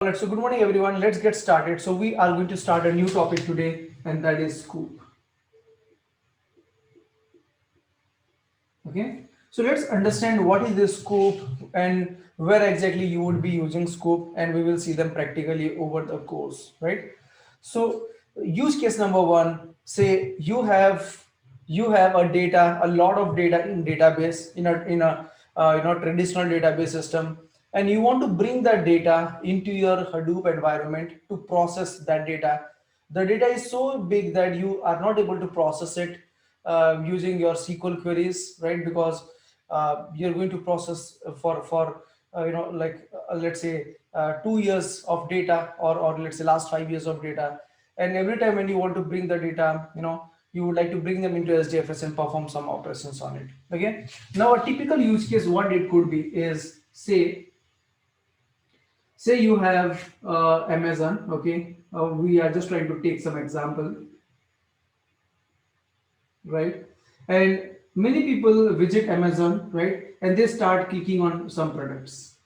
Alright, so good morning everyone. Let's get started. So we are going to start a new topic today, and that is Scoop. Okay. So let's understand what is this Scoop and where exactly you would be using Scoop, and we will see them practically over the course, right? So use case number one. Say you have a lot of data in database in a traditional database system, and you want to bring that data into your Hadoop environment to process that data. The data is so big that you are not able to process it using your SQL queries, right? Because you're going to process for let's say 2 years of data, or let's say last 5 years of data, and every time when you want to bring the data, you would like to bring them into SDFS and perform some operations on it. Okay. Now a typical use case, what it could be is, say you have Amazon. Okay, we are just trying to take some example, right? And many people visit Amazon, right? And they start clicking on some products.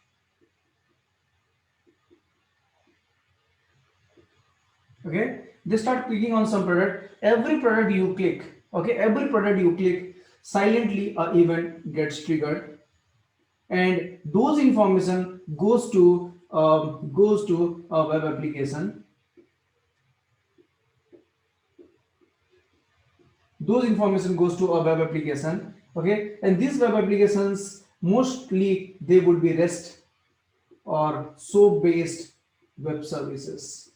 Okay, they start clicking on some product. Every product you click, okay, every product you click, silently a event gets triggered, and those information goes to a web application. Those information goes to a web application. Okay, and these web applications mostly they would be REST or SOAP based web services.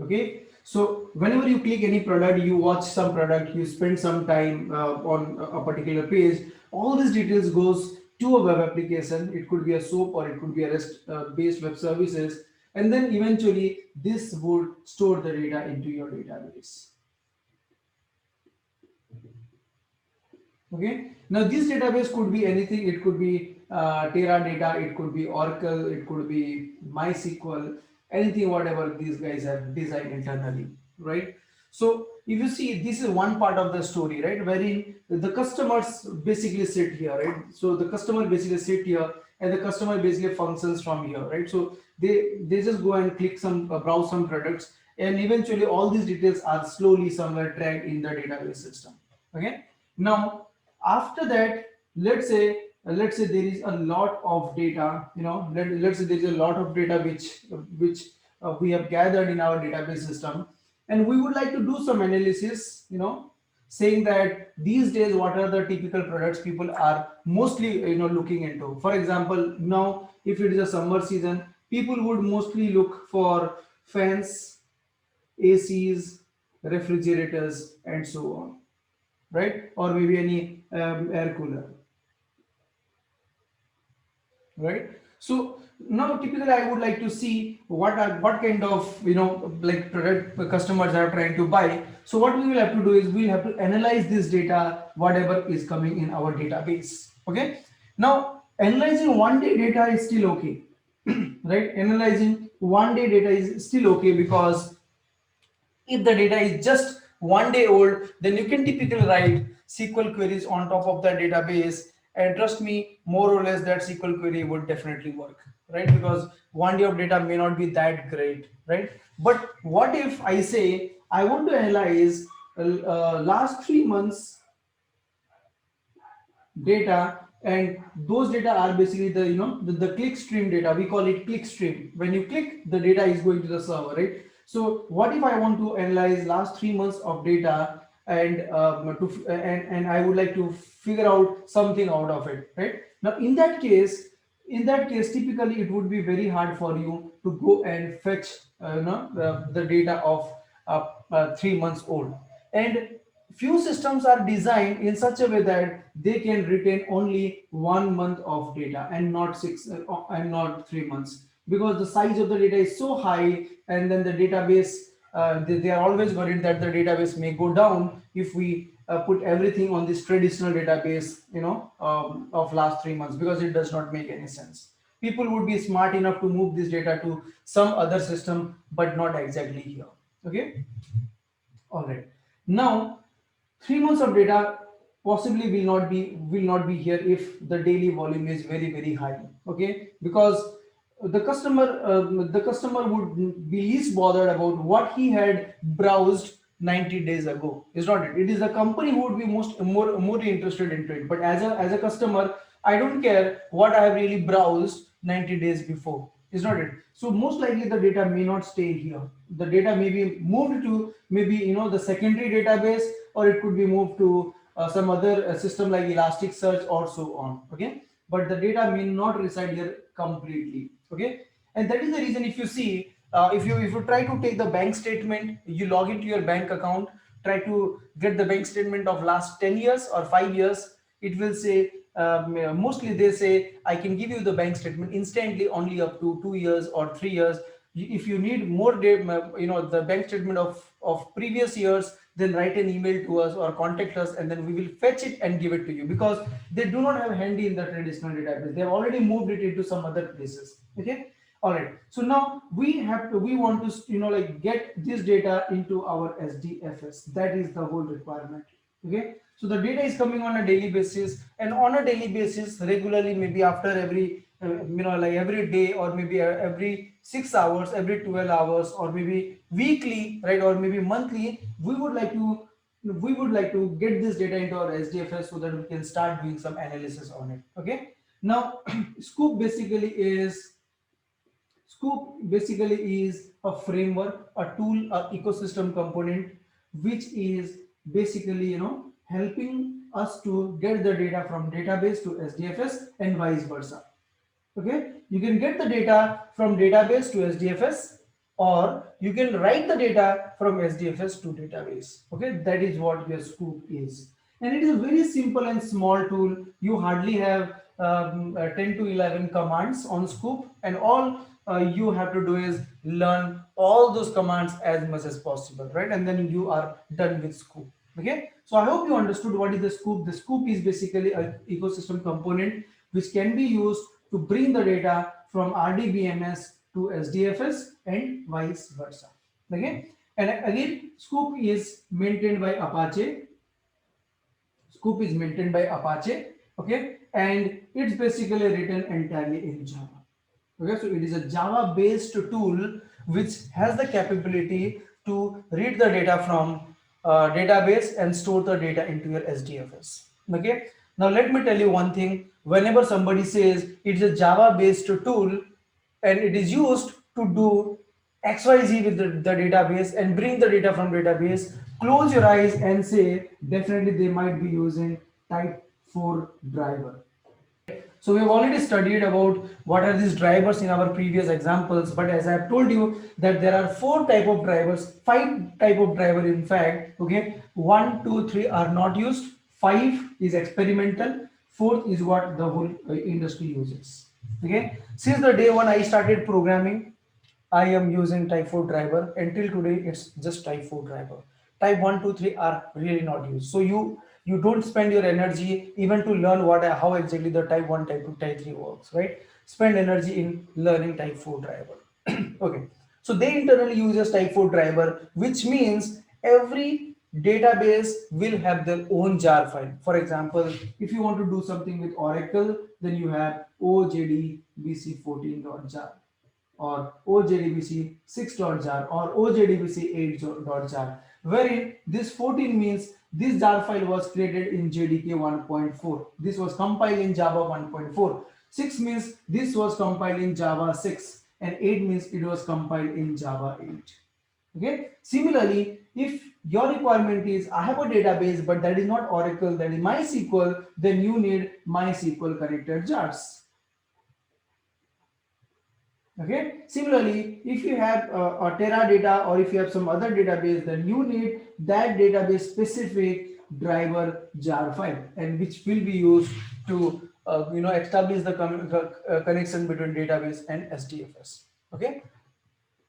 Okay, so whenever you click any product, you watch some product, you spend some time on a particular page, all these details goes to a web application. It could be a SOAP or it could be a REST based web services, and then eventually this would store the data into your database. Okay, now this database could be anything. It could be Teradata, it could be Oracle, it could be MySQL, anything, whatever these guys have designed internally, right? So if you see, this is one part of the story, right, wherein the customers basically sit here, right? So the customer basically sit here, and the customer basically functions from here, right? So they just go and click some browse some products, and eventually all these details are slowly somewhere tracked in the database system. Okay, now after that, let's say there is a lot of data, let's say there is a lot of data which we have gathered in our database system, and we would like to do some analysis, saying that these days what are the typical products people are mostly looking into. For example, now if it is a summer season, people would mostly look for fans, ACs, refrigerators, and so on, right? Or maybe any air cooler, right? So now typically I would like to see what kind of like product customers are trying to buy. So what we will have to do is we'll have to analyze this data, whatever is coming in our database. Okay. Now analyzing 1 day data is still okay, right? Analyzing 1 day data is still okay, because if the data is just 1 day old, then you can typically write SQL queries on top of that database. And trust me, more or less that SQL query would definitely work, right? Because 1 day of data may not be that great, right? But what if I say I want to analyze last 3 months data, and those data are basically the click stream data. We call it click stream. When you click, the data is going to the server, right? So what if I want to analyze last 3 months of data, and I would like to figure out something out of it, right? Now in that case typically it would be very hard for you to go and fetch the data of 3 months old. And few systems are designed in such a way that they can retain only 1 month of data, and not and not 3 months, because the size of the data is so high, and then the database, they are always worried that the database may go down if we put everything on this traditional database, of last 3 months, because it does not make any sense. People would be smart enough to move this data to some other system, but not exactly here. Okay. All right. Now 3 months of data. possibly will not be here if the daily volume is very very high. Okay, because the customer would be least bothered about what he had browsed 90 days ago. Is not it? It is the company who would be more interested into it. But as a customer, I don't care what I have really browsed 90 days before. Is not it? So most likely the data may not stay here. The data may be moved to maybe the secondary database, or it could be moved to some other system like Elasticsearch or so on. Okay, but the data may not reside here completely. Okay, and that is the reason, if you see, if you try to take the bank statement, you log into your bank account, try to get the bank statement of last 10 years or 5 years, it will say, mostly they say, I can give you the bank statement instantly only up to 2 years or 3 years. If you need more data, the bank statement of previous years, then write an email to us or contact us, and then we will fetch it and give it to you, because they do not have handy in the traditional database. They have already moved it into some other places. Okay, all right. So now we want to like get this data into our SDFS. That is the whole requirement. Okay, so the data is coming on a daily basis, and on a daily basis, regularly, maybe after every like every day, or maybe every 6 hours, every 12 hours, or maybe weekly, right, or maybe monthly, we would like to get this data into our SDFS, so that we can start doing some analysis on it. Okay, now scoop basically is Scoop basically is a framework, a tool, a ecosystem component, which is basically helping us to get the data from database to SDFS and vice versa. Okay, you can get the data from database to SDFS, or you can write the data from SDFS to database. Okay, that is what your Scoop is, and it is a very simple and small tool. You hardly have 10 to 11 commands on Scoop, and all you have to do is learn all those commands as much as possible, right? And then you are done with Scoop. Okay, so I hope you understood what is the Scoop. The Scoop is basically an ecosystem component which can be used to bring the data from RDBMS to SDFS and vice versa. Okay, and again, Scoop is maintained by Apache. Okay, and it's basically written entirely in Java. Okay, so it is a Java based tool which has the capability to read the data from database and store the data into your SDFS. Okay, now let me tell you one thing. Whenever somebody says it's a Java based tool and it is used to do XYZ with the database and bring the data from database, close your eyes and say definitely they might be using type 4 driver. So we have already studied about what are these drivers in our previous examples, but as I have told you that there are 4 type of drivers, 5 type of driver in fact. Okay, 1, 2, 3 are not used, 5 is experimental, 4th is what the whole industry uses. Okay, since the day when I started programming, I am using type 4 driver. Until today, it's just type 4 driver. Type 1, 2, 3 are really not used. So you don't spend your energy even to learn how exactly the type 1, type 2, type 3 works, right? Spend energy in learning type 4 driver. Okay. So they internally uses type 4 driver, which means every database will have their own jar file. For example, if you want to do something with Oracle, then you have OJDBC14.jar or OJDBC 6.jar or OJDBC 8.jar, wherein this 14 means this jar file was created in JDK 1.4. This was compiled in Java 1.4. 6 means this was compiled in Java 6, and 8 means it was compiled in Java 8. Okay. Similarly, if your requirement is I have a database but that is not Oracle, that is MySQL, then you need MySQL connected jars. Okay. Similarly, if you have a Teradata or if you have some other database, then you need that database specific driver jar file, and which will be used to establish the connection between database and SDFS. Okay.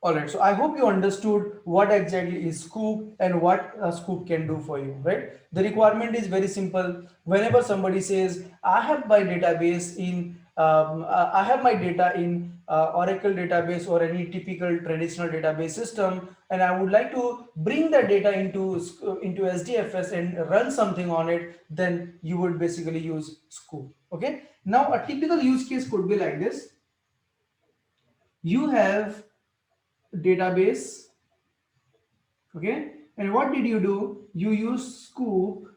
All right, so I hope you understood what exactly is Scoop and what a Scoop can do for you, right? The requirement is very simple. Whenever somebody says, I have my database in, I have my data in Oracle database or any typical traditional database system, and I would like to bring that data into SDFS and run something on it, then you would basically use Scoop. Okay. Now a typical use case could be like this. You have database, okay, and what did you do? You use Scoop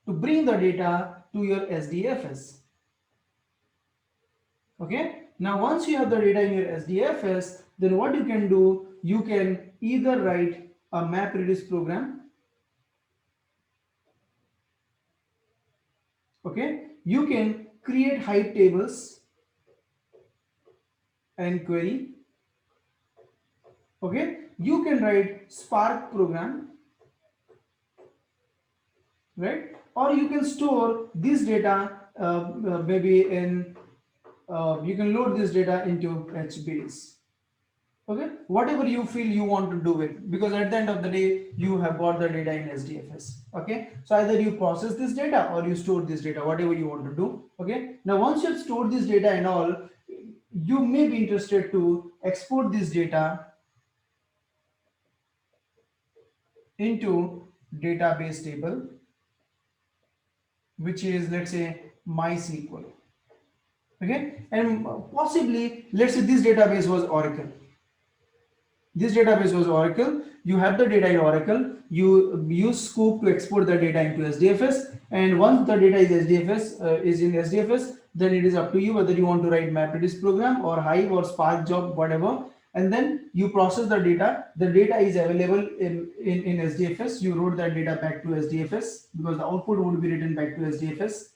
to bring the data to your SDFS. Okay, now once you have the data in your SDFS, then what you can do, you can either write a MapReduce program, okay, you can create Hive tables and query, okay, you can write Spark program, right, or you can store this data maybe in you can load this data into HBase. Okay, whatever you feel you want to do it, because at the end of the day you have got the data in SDFS. Okay, so either you process this data or you store this data, whatever you want to do. Okay, now once you have stored this data and all, you may be interested to export this data into database table, which is, let's say, MySQL. Okay, and possibly let's say this database was Oracle. This database was Oracle. You have the data in Oracle. You use Scoop to export the data into SDFS. And once the data is is in SDFS, then it is up to you whether you want to write MapReduce program or Hive or Spark job, whatever. And then you process the data. The data is available in SDFS. You wrote that data back to SDFS because the output would be written back to SDFS.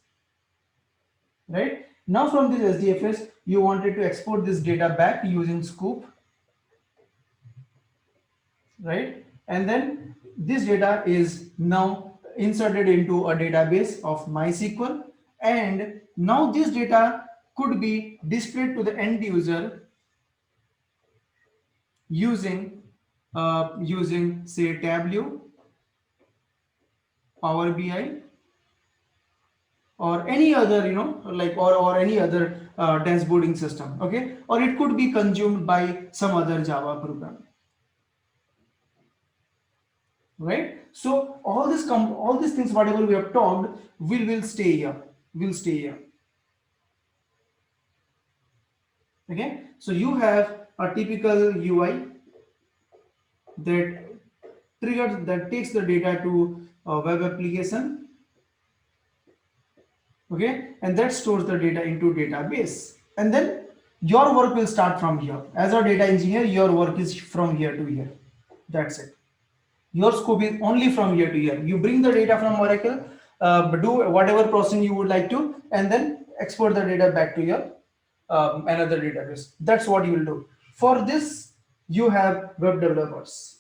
Right? Now from this SDFS, you wanted to export this data back using Scoop. Right, and then this data is now inserted into a database of MySQL, and now this data could be displayed to the end user using say Tableau, Power BI, or any other like or any other dashboarding system. Okay, or it could be consumed by some other Java program. Right, so all these things whatever we have talked will stay here. Okay, so you have a typical UI that takes the data to a web application, okay, and that stores the data into database, and then your work will start from here. As a data engineer, your work is from here to here. That's it. Your scope is only from here to here. You bring the data from Oracle, do whatever processing you would like to, and then export the data back to your another database. That's what you will do. For this, you have web developers.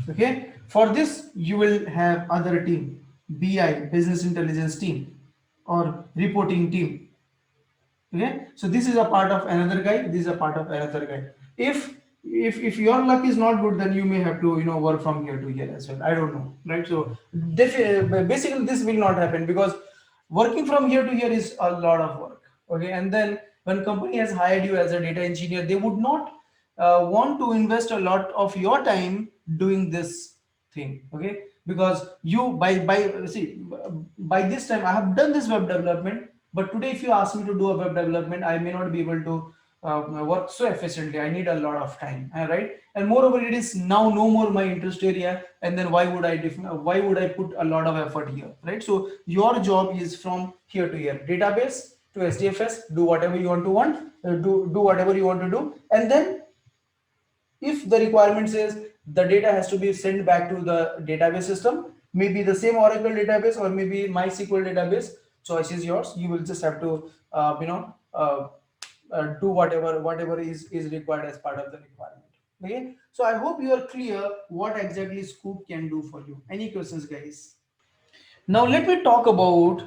Okay. For this, you will have other team, BI, business intelligence team, or reporting team. Okay. So this is a part of another guy. This is a part of another guy. If your luck is not good, then you may have to work from here to here as well. I don't know, right? So basically this will not happen because working from here to here is a lot of work. Okay, and then when company has hired you as a data engineer, they would not want to invest a lot of your time doing this thing. Okay, because you by this time I have done this web development, but today if you ask me to do a web development, I may not be able to work so efficiently. I need a lot of time, right? And moreover, it is now no more my interest area, and then why would I put a lot of effort here, right? So your job is from here to here, database to SDFS, do whatever you do whatever you want to do, and then if the requirement says the data has to be sent back to the database system, maybe the same Oracle database or maybe MySQL database, choice is yours. You will just have to do whatever is required as part of the requirement. Okay, so I hope you are clear what exactly Scoop can do for you. Any questions, guys? Now let me talk about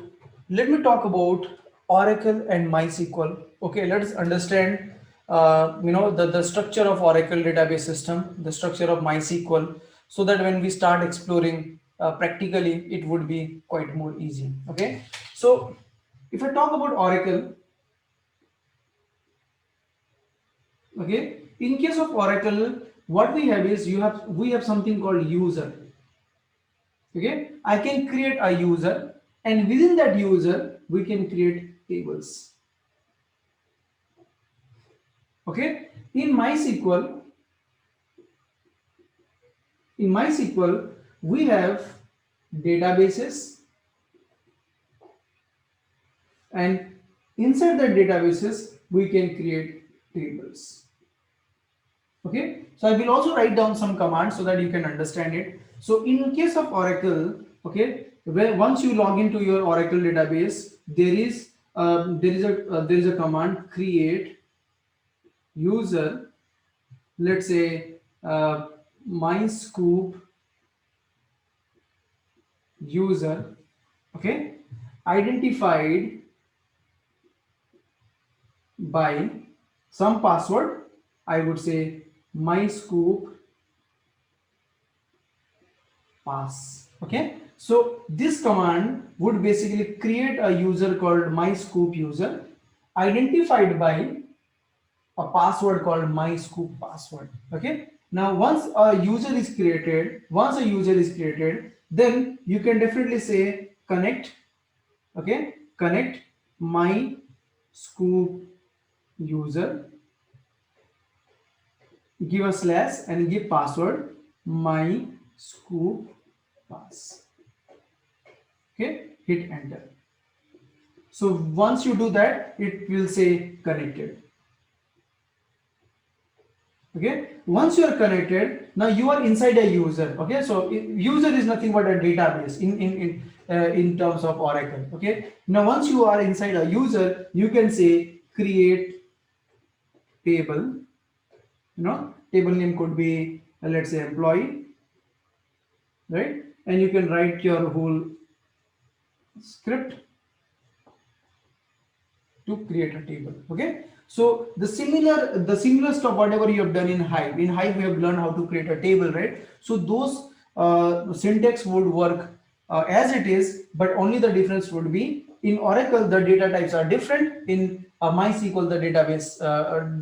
Oracle and MySQL. Okay, let's understand the structure of Oracle database system, the structure of MySQL, so that when we start exploring practically, it would be quite more easy. Okay, so If I talk about Oracle, okay, in case of Oracle, what we have is we have something called user. Okay, I can create a user, and within that user we can create tables. Okay, in MySQL, we have databases, and inside the databases we can create tables. Okay, so I will also write down some commands so that you can understand it. So in case of Oracle, okay, where once you log into your Oracle database, there is a command create user. Let's say MyScoop user, okay, identified by some password. I would say MyScoop pass. Okay, so this command would basically create a user called MyScoop user, identified by a password called MyScoop password. Okay, now once a user is created, then you can definitely say connect. Okay, connect MyScoop user, give a slash and give password MyScoop pass. Okay, hit enter. So once you do that, it will say connected. Okay, once you are connected, now you are inside a user. Okay, so user is nothing but a database in terms of Oracle. Okay, now once you are inside a user, you can say create table. Table name could be let's say employee, right? And you can write your whole script to create a table. Okay, so the similar stuff whatever you have done in Hive we have learned how to create a table, right? So those syntax would work as it is, but only the difference would be in Oracle the data types are different. In MySQL the data types are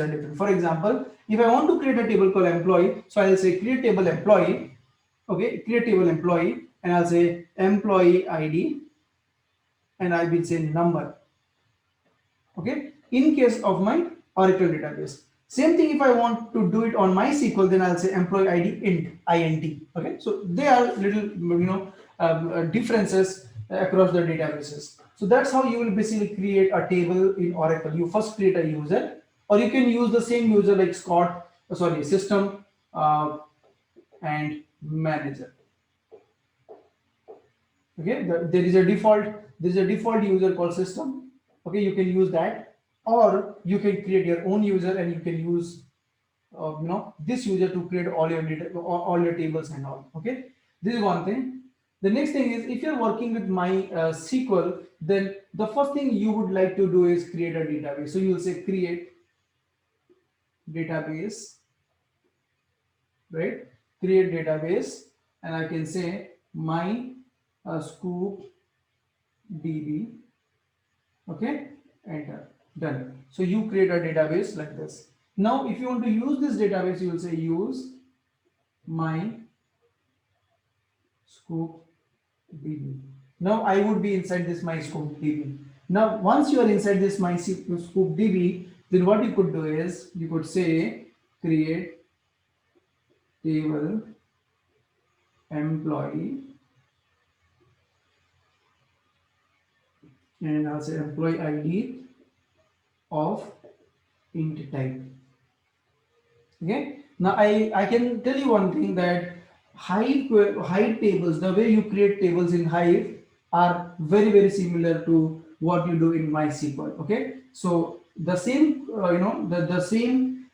different. For example, if I want to create a table called employee, so I'll say create table employee. Okay, create table employee, and I'll say employee ID, and I will say number. Okay, in case of my Oracle database. Same thing if I want to do it on MySQL, then I'll say employee ID int. Okay, so they are little differences across the databases. So that's how you will basically create a table in Oracle. You first create a user, or you can use the same user like system and manager. Okay, there is a default user called system. Okay, you can use that, or you can create your own user and you can use this user to create all your data, all your tables and all. Okay, this is one thing. The next thing is, if you're working with MySQL, then the first thing you would like to do is create a database. So you'll say create database, right? Create database, and I can say my scoop db. Okay, enter, done. So you create a database like this. Now if you want to use this database, you will say use my scoop db. Now I would be inside this my scoop db. Now once you are inside this my scoop db, then what you could do is you could say create table employee, and I'll say employee ID of int type. Okay, now I can tell you one thing, that Hive tables, the way you create tables in Hive are very similar to what you do in MySQL. Okay, so the same the same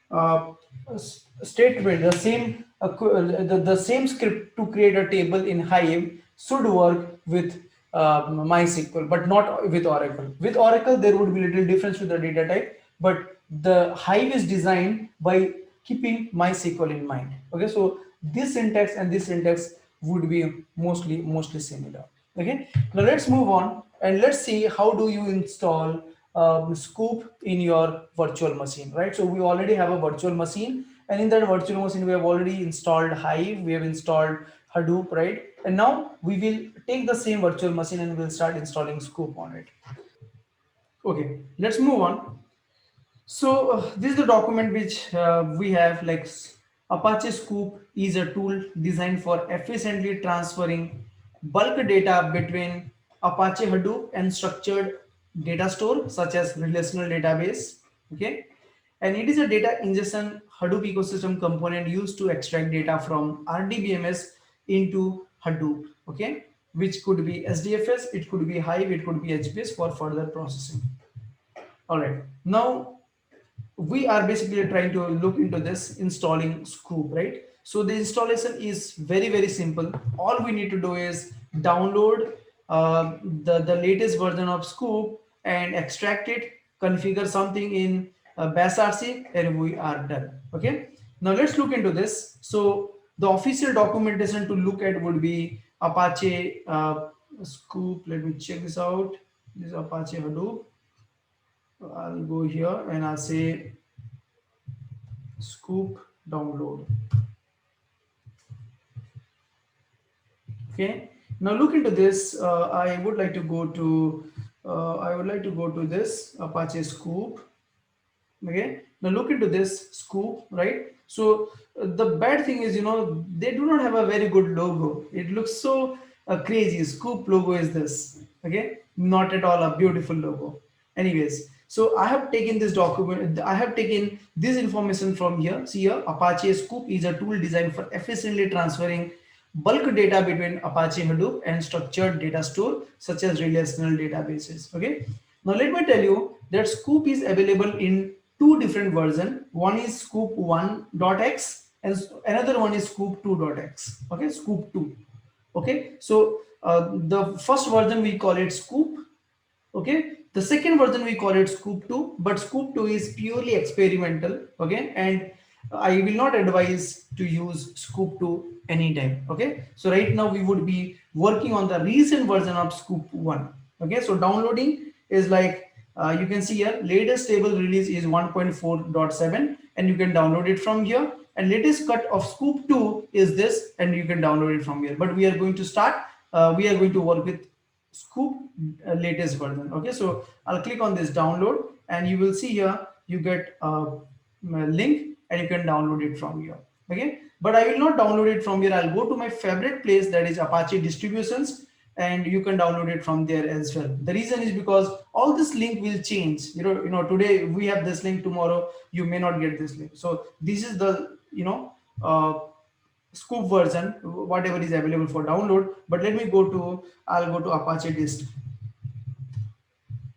statement, the same script to create a table in Hive should work with MySQL, but not with Oracle. With Oracle, there would be little difference with the data type, but the Hive is designed by keeping MySQL in mind. Okay, so this syntax and this syntax would be mostly similar. Okay, now let's move on. and let's see how do you install Scoop in your virtual machine, right? So we already have a virtual machine, and in that virtual machine we have already installed Hive, we have installed Hadoop, right? And now we will take the same virtual machine and we'll start installing Scoop on it. Okay, let's move on. So this is the document which we have, like Apache Scoop is a tool designed for efficiently transferring bulk data between Apache Hadoop and structured data store such as relational database. Okay, and it is a data ingestion Hadoop ecosystem component used to extract data from RDBMS into Hadoop. Okay, which could be SDFS, it could be Hive, it could be HBase for further processing. All right, now we are basically trying to look into this installing Scoop, right? So the installation is very simple. All we need to do is download the latest version of Scoop and extract it, configure something in bash rc, and we are done. Okay, now let's look into this. So the official documentation to look at would be Apache Scoop. Let me check this out. This is Apache Hadoop. I'll go here and I'll say Scoop download. Okay, now look into this. I would like to go to this Apache Scoop. Okay, now look into this Scoop, right? So the bad thing is, they do not have a very good logo. It looks so crazy. Scoop logo is this. Okay, not at all a beautiful logo. Anyways, so I have taken this document, I have taken this information from here. See here, Apache Scoop is a tool designed for efficiently transferring bulk data between Apache Hadoop and structured data store such as relational databases. Okay, now let me tell you that Scoop is available in two different versions. One is Scoop 1.x and another one is Scoop 2.x. Okay, Scoop 2. Okay, so the first version we call it Scoop. Okay, the second version we call it Scoop 2, but Scoop 2 is purely experimental. Okay, and I will not advise to use Scoop 2 anytime. Okay, so right now we would be working on the recent version of Scoop 1. Okay, so downloading is like you can see here, latest stable release is 1.4.7 and you can download it from here, and latest cut of Scoop 2 is this and you can download it from here. But we are going to start, we are going to work with Scoop latest version. Okay, so I'll click on this download and you will see here you get a link and you can download it from here. Okay, but I will not download it from here. I'll go to my favorite place, that is Apache distributions, and you can download it from there as well. The reason is because all this link will change. Today we have this link, tomorrow you may not get this link. So this is the Scoop version, whatever is available for download. But let me I'll go to Apache dist.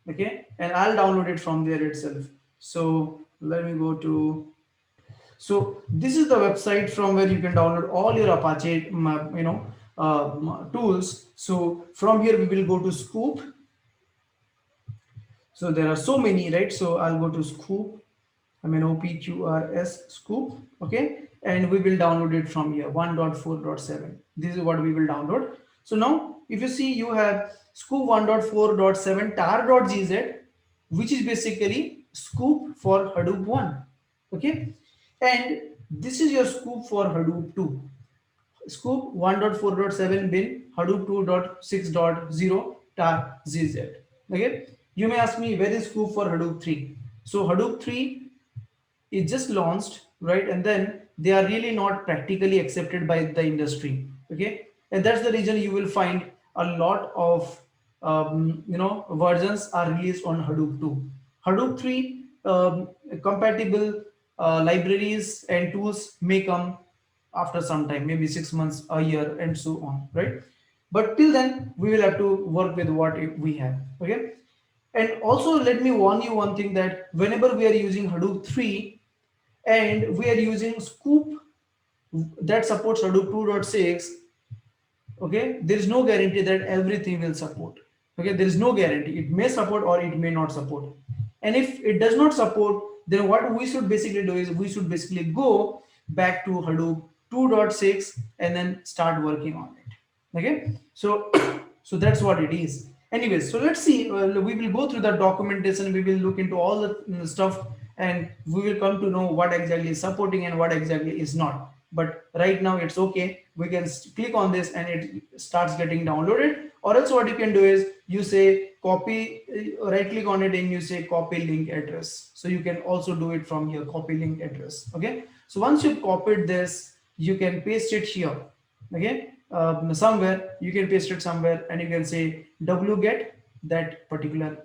Okay, and I'll download it from there itself. So let me go to, so this is the website from where you can download all your Apache tools. So from here we will go to Scoop. So there are so many, right? So I'll go to Scoop, OPQRS Scoop. Okay, and we will download it from here, 1.4.7. This is what we will download. So now if you see, you have Scoop 1.4.7 tar.gz, which is basically Scoop for Hadoop 1. Okay, and this is your Scoop for Hadoop 2. Scoop 1.4.7 bin Hadoop 2.6.0 tar.gz. Okay, you may ask me, where is Scoop for Hadoop 3? So Hadoop 3 is just launched, right? And then they are really not practically accepted by the industry. Okay, and that's the reason you will find a lot of versions are released on Hadoop 2. Hadoop 3 compatible libraries and tools may come after some time, maybe 6 months, a year, and so on, right? But till then we will have to work with what we have. Okay, and also let me warn you one thing, that whenever we are using Hadoop 3 and we are using Scoop that supports Hadoop 2.6, okay, there is no guarantee that everything will support. Okay, there is no guarantee. It may support or it may not support. And if it does not support, then what we should basically do is we should basically go back to Hadoop 2.6 and then start working on it. Okay, so so that's what it is. Anyways, so let's see. We will go through the documentation. We will look into all the stuff, and we will come to know what exactly is supporting and what exactly is not. But right now, it's okay. We can click on this, and it starts getting downloaded. Or else, what you can do is you say copy, right click on it, and you say copy link address. So you can also do it from here. Copy link address. Okay. So once you've copied this, you can paste it here. Okay, somewhere you can paste it somewhere, and you can say wget that particular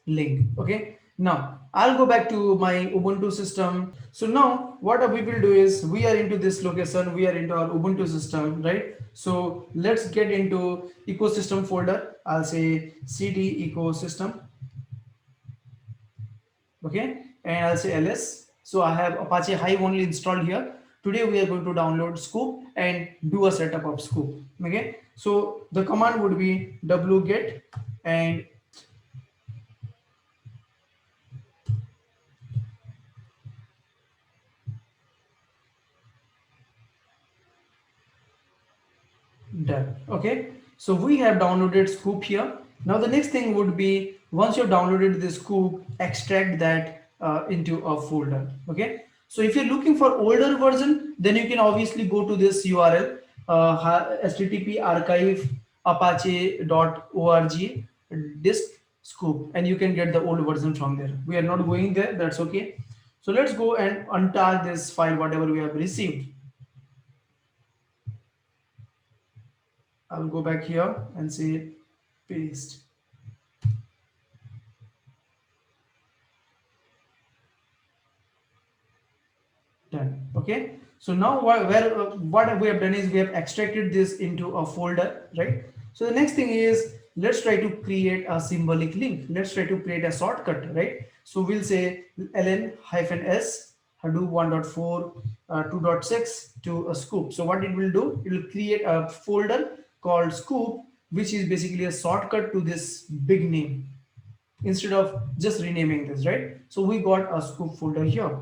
link. Okay, now I'll go back to my Ubuntu system. So now what we will do is we are into this location, we are into our Ubuntu system, right? So let's get into ecosystem folder. I'll say cd ecosystem. Okay, and I'll say ls. So I have Apache Hive only installed here. Today we are going to download Scoop and do a setup of Scoop. Okay, so the command would be wget and done. Okay, so we have downloaded Scoop here. Now the next thing would be, once you've downloaded the Scoop, extract that into a folder. Okay, so if you're looking for older version, then you can obviously go to this URL, http archive apache.org disk Scoop, and you can get the old version from there. We are not going there, that's okay. So let's go and untar this file, whatever we have received. I'll go back here and say paste. Done. Okay. So now what we have done is we have extracted this into a folder, right? So the next thing is, let's try to create a symbolic link. Let's try to create a shortcut, right? So we'll say ln-s Hadoop 1.4 2.6 to a Scoop. So what it will do, it will create a folder called Scoop, which is basically a shortcut to this big name, instead of just renaming this, right? So we got a Scoop folder here.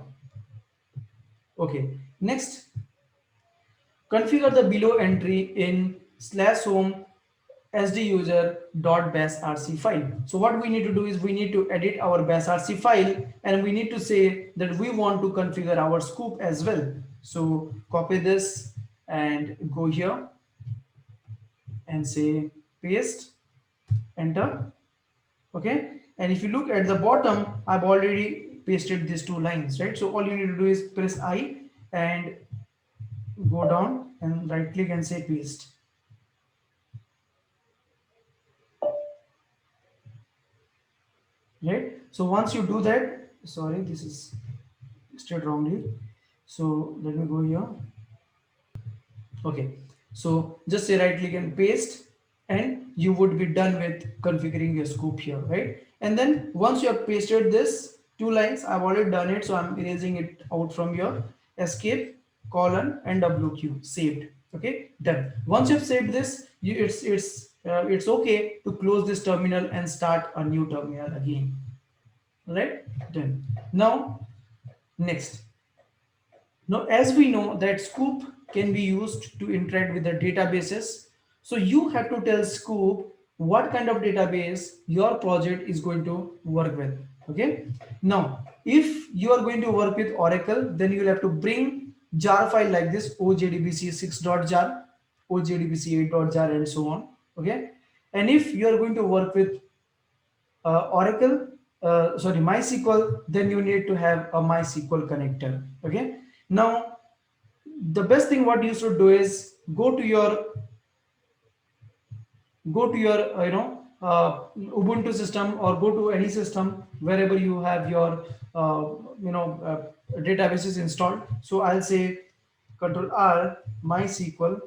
Okay, next, configure the below entry in /home sduser.bashrc file. So what we need to do is we need to edit our bashrc file, and we need to say that we want to configure our Scoop as well. So copy this and go here and say paste, enter. Okay, and if you look at the bottom, I've already pasted these two lines, right? So all you need to do is press I and go down and right click and say paste. Right, so once you do that, sorry, this is straight wrongly, so let me go here. Okay, so just say right click and paste, and you would be done with configuring your Scoop here, right? And then once you have pasted this two lines, I've already done it, so I'm erasing it out from your escape colon and WQ, saved. Okay, done. Once you've saved this, it's okay to close this terminal and start a new terminal again. Right, done. Now next, now, as we know that Scoop can be used to interact with the databases, so you have to tell Scoop what kind of database your project is going to work with. Okay. Now, if you are going to work with Oracle, then you will have to bring jar file like this, ojdbc6.jar, ojdbc8.jar, and so on. Okay. And if you are going to work with MySQL, then you need to have a MySQL connector. Okay. Now, the best thing what you should do is go to your Ubuntu system, or go to any system wherever you have your databases installed. So I'll say Control R MySQL.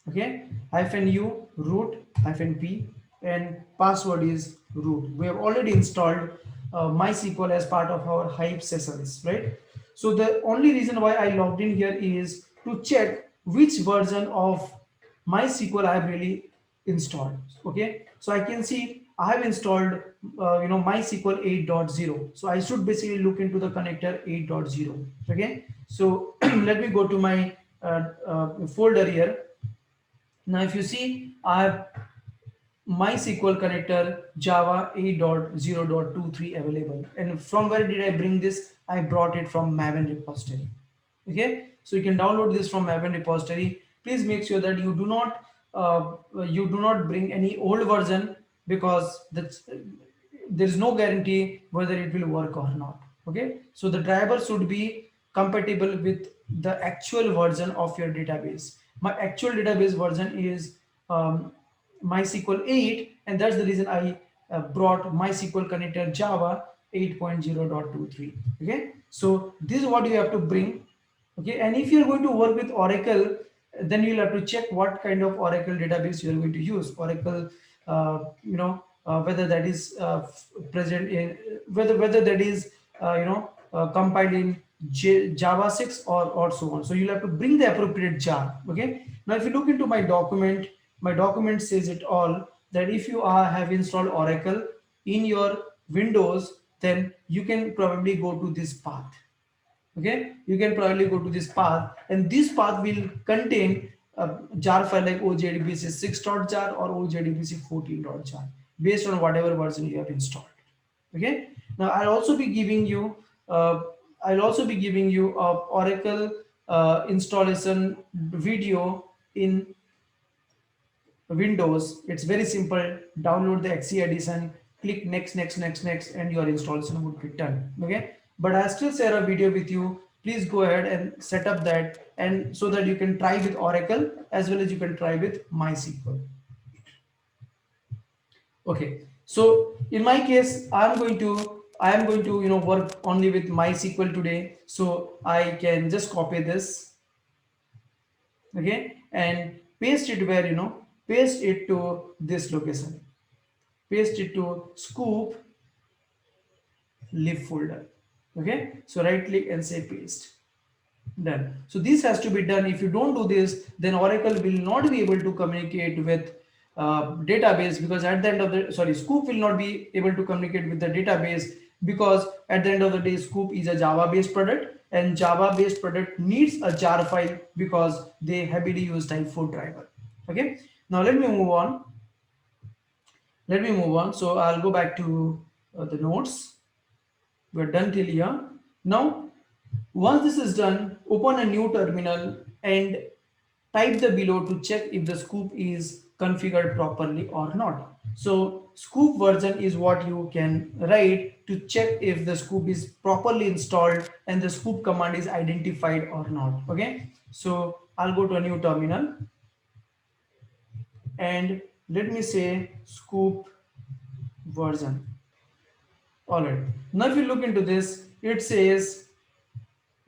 Okay, -u root -p, and password is root. We have already installed MySQL as part of our Hive sessions, right? So the only reason why I logged in here is to check which version of MySQL I have really installed. Okay, so I can see I have installed MySQL 8.0. So I should basically look into the connector 8.0. Okay, so let me go to my folder here. Now if you see, I have MySQL connector Java 8.0.23 available. And from where did I bring this? I brought it from Maven repository. Okay, so you can download this from Maven repository. Please make sure that you do not bring any old version, because there is no guarantee whether it will work or not. Okay, so the driver should be compatible with the actual version of your database. My actual database version is MySQL 8, and that's the reason I brought MySQL connector Java 8.0.23. Okay, so this is what you have to bring. Okay, and if you're going to work with Oracle, then you'll have to check what kind of Oracle database you're going to use. Oracle, whether that is present in, whether that is compiled in Java 6 or so on. So you'll have to bring the appropriate jar. Okay, now if you look into my document says it all, that if you have installed Oracle in your Windows, then you can probably go to this path. Okay, you can probably go to this path, and this path will contain a jar file like OJDBC 6.jar or OJDBC 14.jar, based on whatever version you have installed. Okay, now uh, I'll also be giving you a Oracle installation video in Windows. It's very simple. Download the XE edition, click next, next, next, next, and your installation would be done. Okay. But I still share a video with you. Please go ahead and set up that, and so that you can try with Oracle as well as you can try with MySQL. Okay. So in my case, I am going to work only with MySQL today. So I can just copy this, okay, and paste it where, paste it to this location, paste it to scoop lib folder. Okay, so right click and say paste. Done. So this has to be done. If you don't do this, then Oracle will not be able to communicate with database, because at the end of the scoop will not be able to communicate with the database, because at the end of the day, scoop is a Java based product, and Java based product needs a jar file, because they heavily use type 4 driver. Okay, now let me move on. So I'll go back to the notes. We're done till here. Now once this is done, open a new terminal and type the below to check if the scoop is configured properly or not. So scoop version is what you can write to check if the scoop is properly installed and the scoop command is identified or not. Okay, so I'll go to a new terminal and let me say scoop version. All right, now if you look into this, it says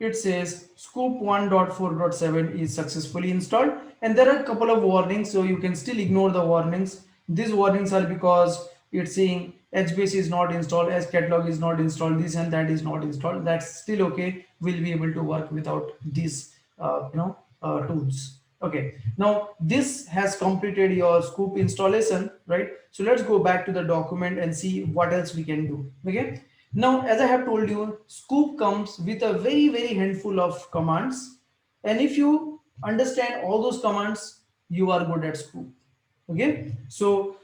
scoop 1.4.7 is successfully installed, and there are a couple of warnings, so you can still ignore the warnings. These warnings are because it's saying HBase is not installed, hcatalog is not installed, this and that is not installed. That's still okay. We'll be able to work without these tools. Okay, now this has completed your scoop installation, right? So let's go back to the document and see what else we can do. Okay, now, as I have told you, Scoop comes with a very, very handful of commands. And if you understand all those commands, you are good at Scoop. Okay. So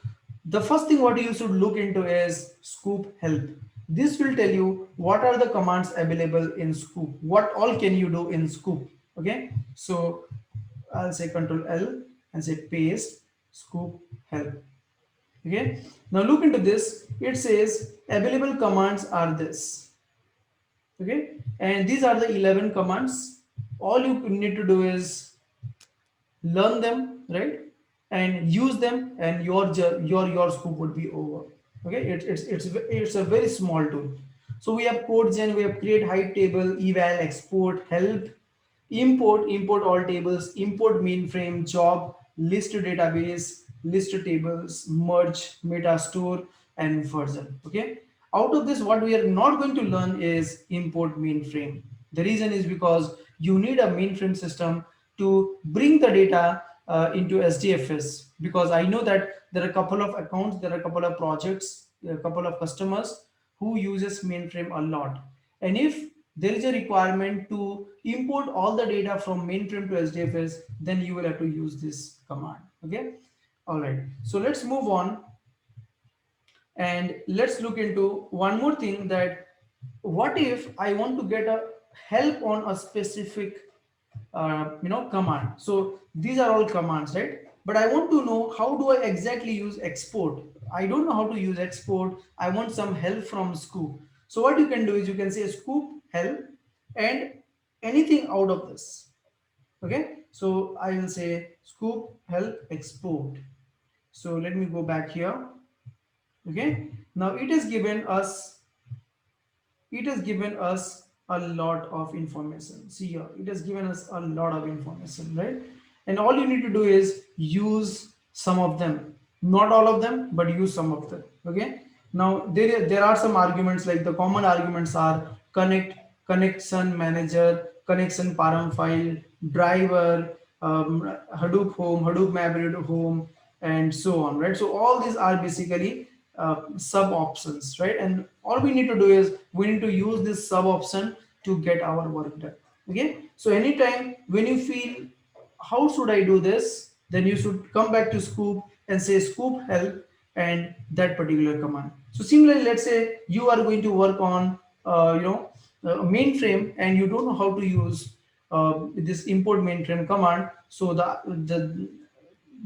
the first thing what you should look into is Scoop help. This will tell you what are the commands available in Scoop. What all can you do in Scoop. Okay. So I'll say Control L and say paste Scoop help. Okay, now look into this. It says available commands are this. Okay, and these are the 11 commands. All you need to do is learn them, right, and use them, and your scope would be over. Okay, it's a very small tool. So we have code gen, we have create height table, eval, export, help, import all tables, import mainframe, job, list to database, list to tables, merge, meta store, and version. Okay, out of this, what we are not going to learn is import mainframe. The reason is because you need a mainframe system to bring the data into SDFS, because I know that there are a couple of accounts, there are a couple of projects, a couple of customers who uses mainframe a lot. And if there is a requirement to import all the data from mainframe to SDFS, then you will have to use this command. Okay. All right. So let's move on and let's look into one more thing, that what if I want to get a help on a specific command. So these are all commands, right? But I want to know how do I exactly use export. I don't know how to use export. I want some help from scoop. So what you can do is you can say scoop help and anything out of this. Okay, so I will say scoop help export. So let me go back here. Okay, now it has given us a lot of information. See here, it has given us a lot of information, right? And all you need to do is use some of them, not all of them, but use some of them. Okay, now there are some arguments, like the common arguments are connect, connection manager, connection param file, driver, Hadoop home, Hadoop mapped home, and so on, right? So all these are basically sub options, right? And all we need to do is we need to use this sub option to get our work done. Okay, so anytime when you feel how should I do this, then you should come back to scoop and say scoop help and that particular command. So similarly, let's say you are going to work on mainframe and you don't know how to use this import mainframe command. So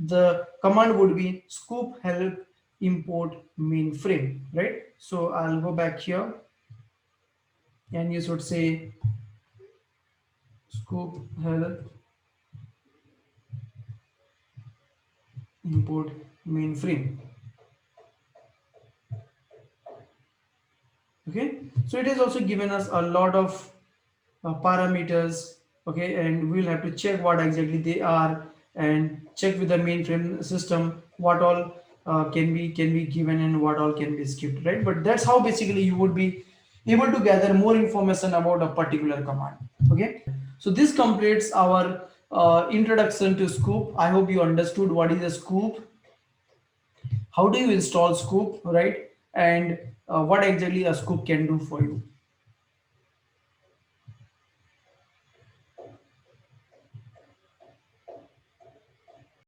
the command would be scoop help import mainframe, right? So I'll go back here and you should say scoop help import mainframe. Okay, so it has also given us a lot of parameters. Okay, and we'll have to check what exactly they are and check with the mainframe system what all can be given and what all can be skipped, right? But that's how basically you would be able to gather more information about a particular command. Okay, so this completes our introduction to scoop. I hope you understood what is a scoop, how do you install scoop, right? And what exactly a scoop can do for you.